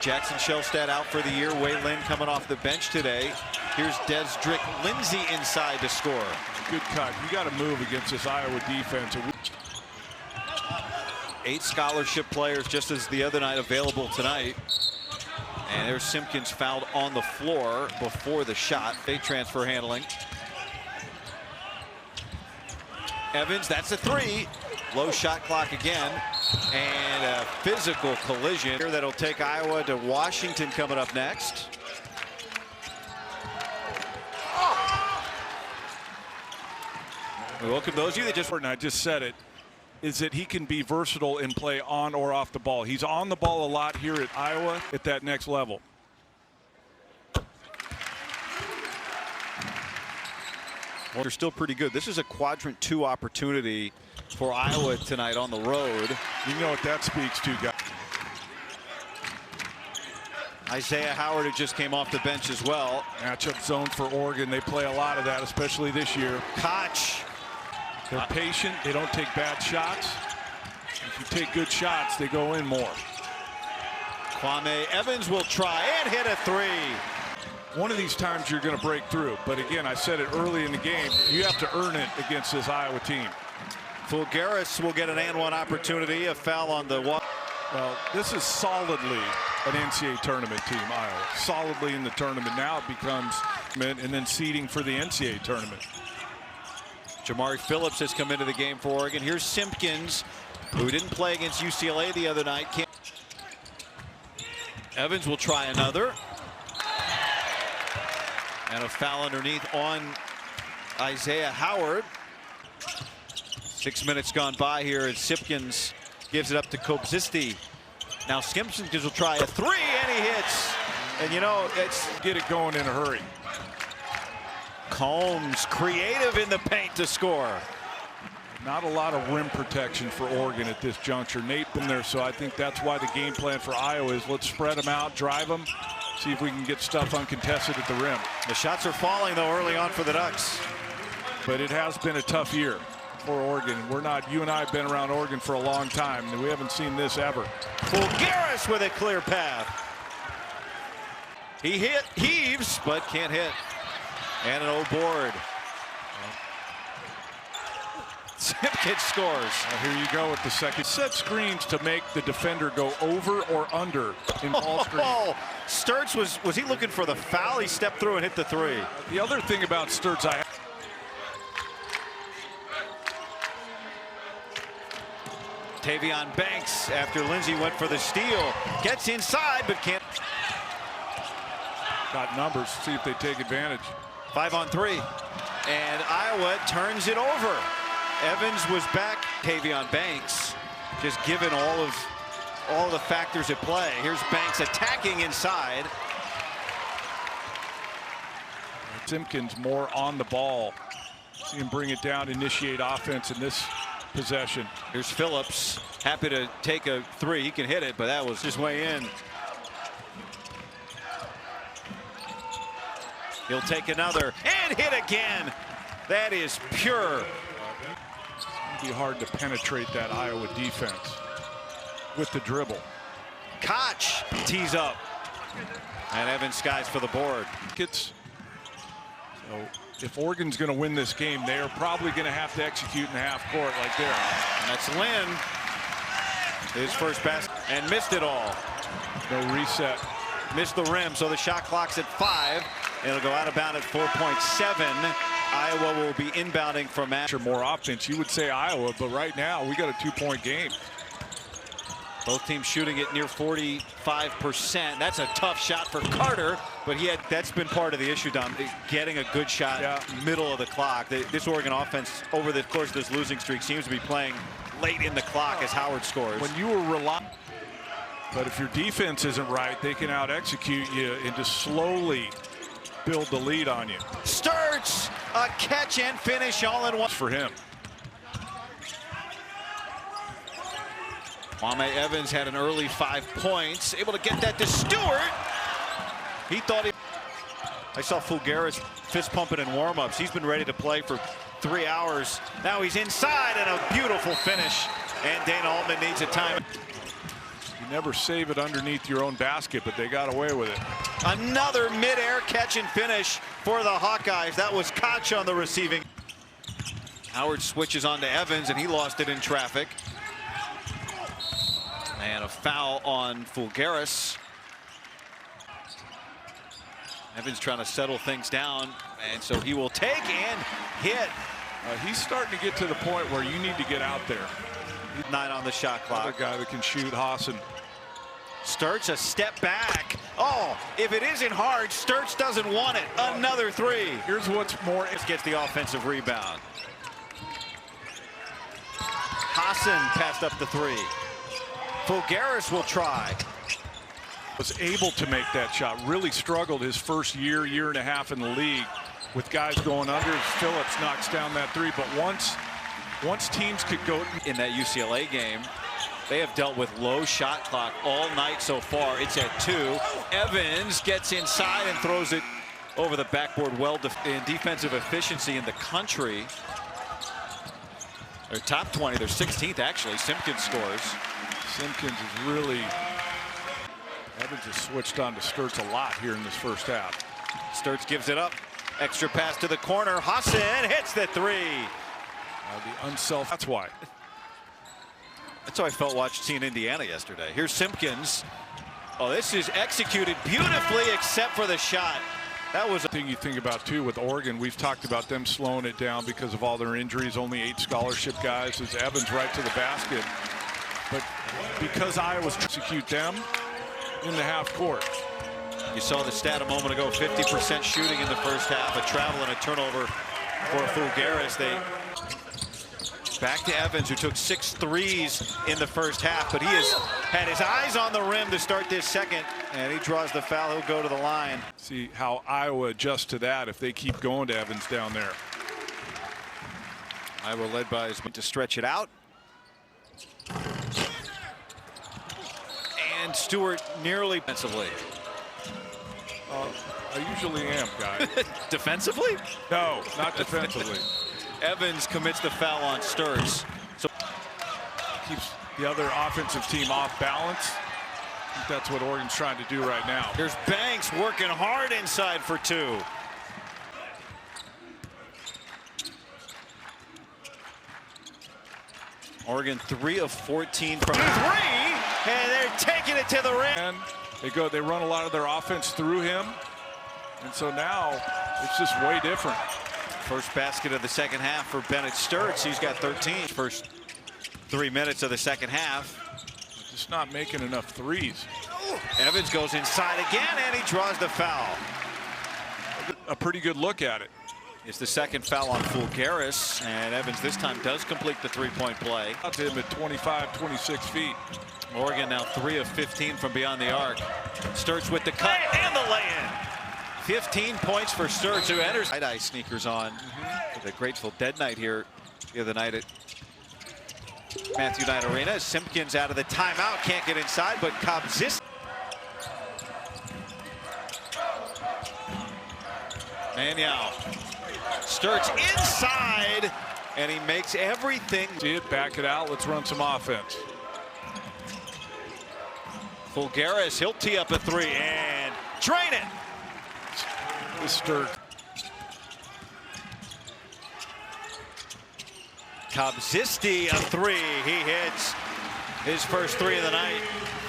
Jackson Shellstad out for the year. Wei Lin coming off the bench today. Here's Desdrick Lindsay inside to score. Good cut. You got to move against this Iowa defense. 8 scholarship players, just as the other night, available tonight. And there's Simpkins fouled on the floor before the shot. Fake transfer handling. Evans, that's a 3. Low shot clock again. And a physical collision that'll take Iowa to Washington coming up next. We welcome those of you that just... And I just said it, is that he can be versatile and play on or off the ball. He's on the ball a lot here at Iowa at that next level. Well, they're still pretty good. This is a quadrant 2 opportunity for Iowa tonight on the road. You know what that speaks to, guys. Isaiah Howard, who just came off the bench as well. Matchup zone for Oregon. They play a lot of that, especially this year. Koch. They're patient. They don't take bad shots. If you take good shots, they go in more. Kwame Evans will try and hit a 3. One of these times you're going to break through. But again, I said it early in the game, you have to earn it against this Iowa team. Fulgaris will get an and-one opportunity. A foul on the wall. Well, this is solidly an NCAA tournament team, Iowa. Solidly in the tournament. Now it becomes, and then seeding for the NCAA tournament. Jamari Phillips has come into the game for Oregon. Here's Simpkins, who didn't play against UCLA the other night. Evans will try another. And a foul underneath on Isaiah Howard. 6 minutes gone by here, and Simpkins gives it up to Kobzisti. Now Simpkins will try a 3, and he hits. And you know, it's get it going in a hurry. Combs creative in the paint to score. Not a lot of rim protection for Oregon at this juncture. Nate been there, so I think that's why the game plan for Iowa is let's spread them out, drive them, see if we can get stuff uncontested at the rim. The shots are falling though early on for the Ducks. But it has been a tough year for Oregon. We're not, you and I have been around Oregon for a long time, and we haven't seen this ever. Fulgaris with a clear path. He heaves, but can't hit. And an old board. Simpkins scores. Well, here you go with the second. Set screens to make the defender go over or under in ball screen. Oh, Sturts was he looking for the foul? He stepped through and hit the 3. The other thing about Sturts, Tavion Banks, after Lindsay went for the steal, gets inside but can't. Got numbers. See if they take advantage. 5 on 3, and Iowa turns it over. Evans was back. Tavion Banks, just given all the factors at play. Here's Banks attacking inside. Simpkins more on the ball. See him bring it down, initiate offense in this possession. Here's Phillips, happy to take a 3. He can hit it, but that was just way in. He'll take another and hit again. That is pure. It's going to be hard to penetrate that Iowa defense with the dribble. Koch tees up. And Evans skies for the board. So if Oregon's going to win this game, they are probably going to have to execute in the half court like there. That's Lynn. His first basket and missed it all. No reset. Missed the rim, so the shot clock's at 5. It'll go out of bounds at 4.7. Iowa will be inbounding from more offense. You would say Iowa, but right now we got a 2-point game. Both teams shooting at near 45%. That's a tough shot for Carter, but that's been part of the issue, Dom. Getting a good shot middle of the clock. This Oregon offense over the course of this losing streak seems to be playing late in the clock as Howard scores. When you were relying, but if your defense isn't right, they can out execute you and just slowly build the lead on you. Sturts, a catch and finish all in one for him. Kwame Evans had an early 5 points, able to get that to Stewart. He thought I saw Fulgaris fist pumping in warmups. He's been ready to play for 3 hours. Now he's inside and a beautiful finish. And Dana Altman needs a time. never save it underneath your own basket, but they got away with it. Another mid-air catch and finish for the Hawkeyes. That was Koch on the receiving. Howard switches on to Evans, and he lost it in traffic. And a foul on Fulgaris. Evans trying to settle things down, and so he will take and hit. He's starting to get to the point where you need to get out there. 9 on the shot clock. Another guy that can shoot. Hassan. Sturts a step back. Oh, if it isn't hard, Sturts doesn't want it. Another 3. Here's what's more. Gets the offensive rebound. Hassan passed up the 3. Fulgaris will try. Was able to make that shot. Really struggled his first year and a half in the league with guys going under. Phillips knocks down that 3, but once teams could go in that UCLA game, they have dealt with low shot clock all night so far. It's at 2. Evans gets inside and throws it over the backboard. Well, in defensive efficiency in the country. They're top 20. They're 16th actually. Simpkins scores. Simpkins is really. Evans has switched on to Sturts a lot here in this first half. Sturts gives it up. Extra pass to the corner. Hassan hits the 3. That's why. That's how I felt seeing Indiana yesterday. Here's Simpkins. Oh, this is executed beautifully except for the shot. That was a thing you think about too with Oregon. We've talked about them slowing it down because of all their injuries. Only 8 scholarship guys. As Evans right to the basket. But because Iowa's execute them in the half court. You saw the stat a moment ago, 50% shooting in the first half, a travel and a turnover for Fulgaris. Back to Evans, who took 6 threes in the first half, but he has had his eyes on the rim to start this second, and he draws the foul. He'll go to the line. See how Iowa adjusts to that if they keep going to Evans down there. Iowa led by his to stretch it out. And Stewart nearly defensively. I usually am, guy. Defensively? No, not defensively. Evans commits the foul on Sturts. So keeps the other offensive team off balance. I think that's what Oregon's trying to do right now. There's Banks working hard inside for 2. Oregon 3 of 14 from 3, and they're taking it to the rim. And they run a lot of their offense through him, and so now it's just way different. First basket of the second half for Bennett Sturts. He's got 13. First 3 minutes of the second half. Just not making enough threes. Evans goes inside again, and he draws the foul. A pretty good look at it. It's the second foul on Fulgaris, and Evans this time does complete the 3-point play. Out to him at 25, 26 feet. Oregon now 3 of 15 from beyond the arc. Sturts with the cut and the lay-in. 15 points for Sturts, who enters. Tie-dye sneakers on. The Grateful Dead night here the other night at Matthew Knight Arena. Simpkins out of the timeout, can't get inside, but Cobbs. And now Sturts inside, and he makes everything. See it, back it out. Let's run some offense. Fulgaris, he'll tee up a 3 and drain it. Sturts. Cobbs-Zisti a 3. He hits his first 3 of the night.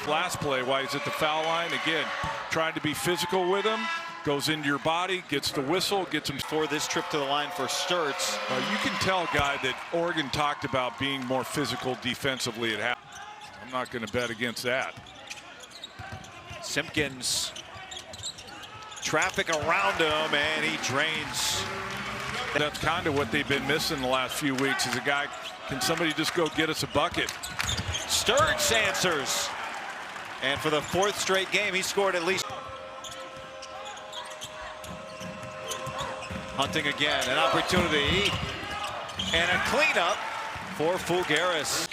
Last play, while he's at the foul line again, trying to be physical with him. Goes into your body, gets the whistle, gets him. For this trip to the line for Sturts. You can tell, Guy, that Oregon talked about being more physical defensively at half. I'm not going to bet against that. Simpkins, traffic around him, and he drains. That's kind of what they've been missing the last few weeks is a guy, can somebody just go get us a bucket? Sturts answers. And for the 4th straight game, he scored at least. Hunting again, an opportunity, and a cleanup for Fulgaris.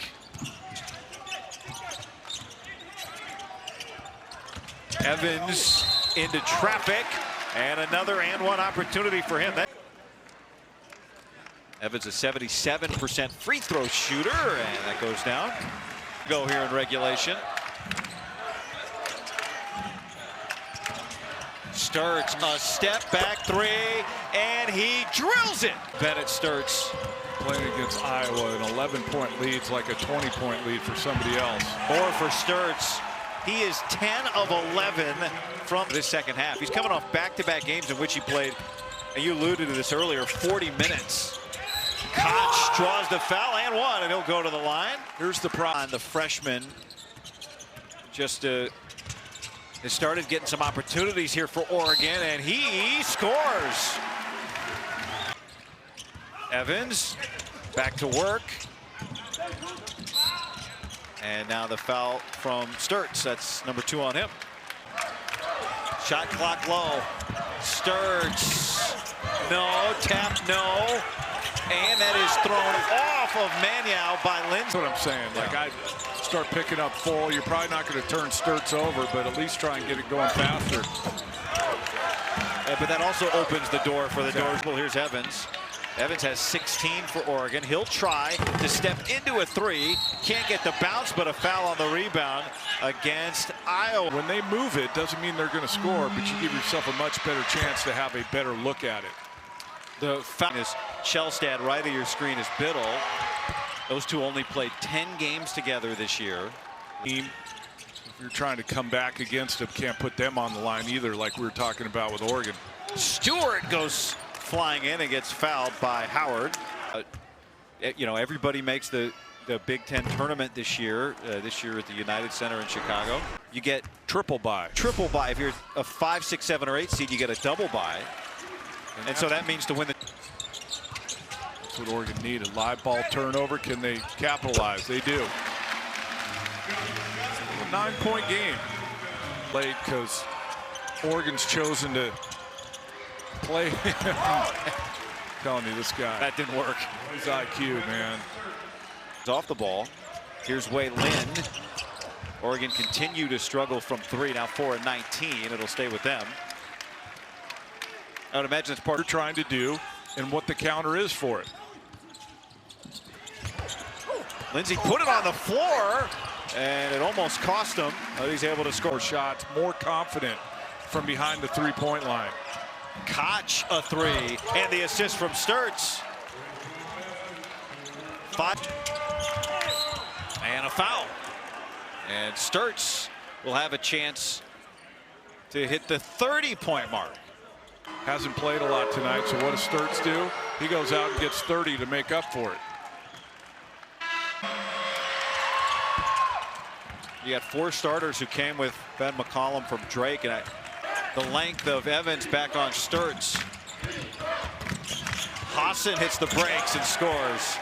Evans into traffic, and another and one opportunity for him. Evans a 77% free throw shooter, and that goes down. Go here in regulation. Sturts, a step back three, and he drills it. Bennett Sturts. Playing against Iowa, an 11-point lead's like a 20-point lead for somebody else. More for Sturts. He is 10 of 11 from this second half. He's coming off back-to-back games in which he played, and you alluded to this earlier, 40 minutes. Koch draws the foul and one, and he'll go to the line. Here's the problem. The freshman just has started getting some opportunities here for Oregon, and he scores. Evans back to work. And now the foul from Sturts. That's number 2 on him. Shot clock low. Sturts. No. Tap, no. And that is thrown off of Maniau by Lindsay. That's what I'm saying. Like, I start picking up full. You're probably not going to turn Sturts over, but at least try and get it going faster. But that also opens the door for the doors. Well, here's Evans. Evans has 16 for Oregon. He'll try to step into a three. Can't get the bounce, but a foul on the rebound against Iowa. When they move it, doesn't mean they're going to score, but you give yourself a much better chance to have a better look at it. The foul is Shellstad. Right of your screen is Biddle. Those two only played 10 games together this year. If you're trying to come back against them, can't put them on the line either, like we were talking about with Oregon. Stewart goes flying in and gets fouled by Howard. You know, everybody makes the Big Ten tournament this year at the United Center in Chicago. You get triple bye. Triple bye. If you're a 5, 6, 7, or 8 seed, you get a double bye. And so that means to win the. That's what Oregon needed. Live ball turnover. Can they capitalize? They do. A 9-point game. Late because Oregon's chosen to play. Telling you, this guy. That didn't work. His IQ, man. He's off the ball. Here's Wei Lin. Oregon continue to struggle from 3. Now 4 and 19. It'll stay with them. I would imagine it's part you're trying to do and what the counter is for it. Lindsay put it on the floor, and it almost cost him. But he's able to score shots, more confident from behind the three-point line. Koch a 3, and the assist from Sturts. 5. And a foul. And Sturts will have a chance to hit the 30-point mark. Hasn't played a lot tonight, so what does Sturts do? He goes out and gets 30 to make up for it. You got 4 starters who came with Ben McCollum from Drake, and the length of Evans back on Sturts. Hassan hits the brakes and scores.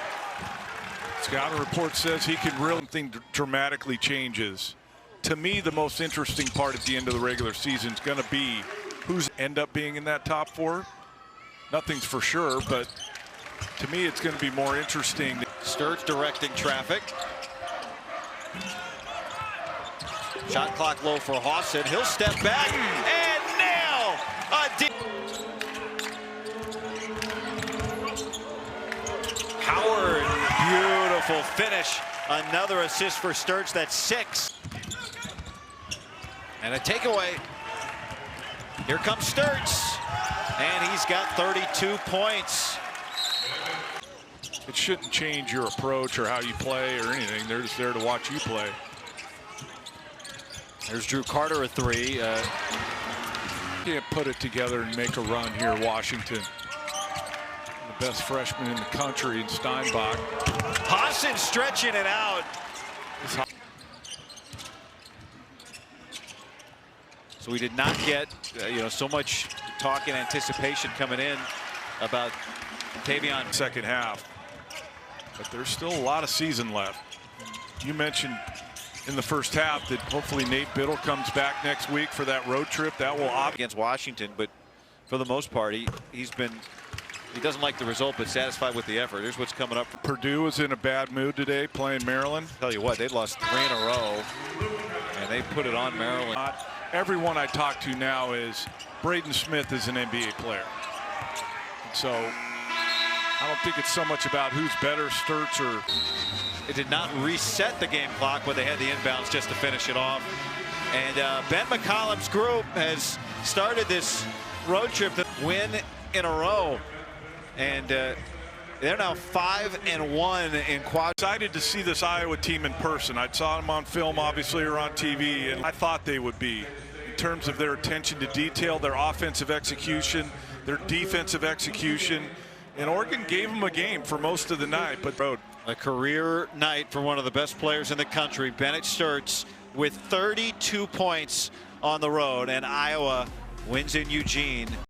Scouting report says he can really think dramatically changes. To me, the most interesting part at the end of the regular season is going to be who's end up being in that top 4. Nothing's for sure, but to me, it's going to be more interesting. Sturts directing traffic. Shot clock low for Hassan. He'll step back and nail a deep. Howard, beautiful finish. Another assist for Sturts. That's 6. And a takeaway. Here comes Sturts, and he's got 32 points. It shouldn't change your approach or how you play or anything. They're just there to watch you play. There's Drew Carter a 3. Can't put it together and make a run here, Washington. The best freshman in the country in Steinbach. Hassan stretching it out. So we did not get so much talk and anticipation coming in about Tavion. Second half, but there's still a lot of season left. You mentioned in the first half that hopefully Nate Biddle comes back next week for that road trip. That will against Washington, but for the most part he doesn't like the result but satisfied with the effort. Here's what's coming up. Purdue is in a bad mood today playing Maryland. Tell you what, they lost 3 in a row and they put it on Maryland. Everyone I talk to now is Braden Smith is an NBA player. So I don't think it's so much about who's better, Sturts or. It did not reset the game clock, but they had the inbounds just to finish it off. And Ben McCollum's group has started this road trip to win in a row. And they're now 5-1 in quad. Excited to see this Iowa team in person. I saw them on film, obviously, or on TV, and I thought they would be in terms of their attention to detail, their offensive execution, their defensive execution. And Oregon gave them a game for most of the night, but road. A career night for one of the best players in the country, Bennett Sturts, with 32 points on the road, and Iowa wins in Eugene.